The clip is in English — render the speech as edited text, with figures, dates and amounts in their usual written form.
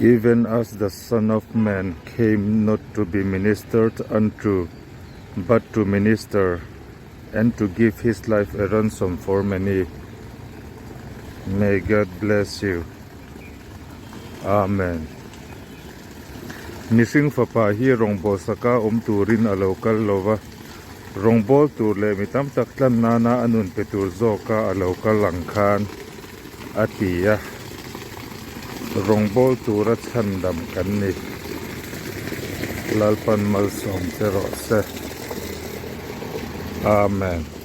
even as the Son of Man came not to be ministered unto, but to minister, and to give his life a ransom for many. May God bless you. Amen. Missing fapa hi rongbol saka turin a local lova. Rongbol tur le mitam taklan nana anun petur zoka a local langkhan atia. Rongbol turat handam kanni. Lalpan malsawm pero se. Amen.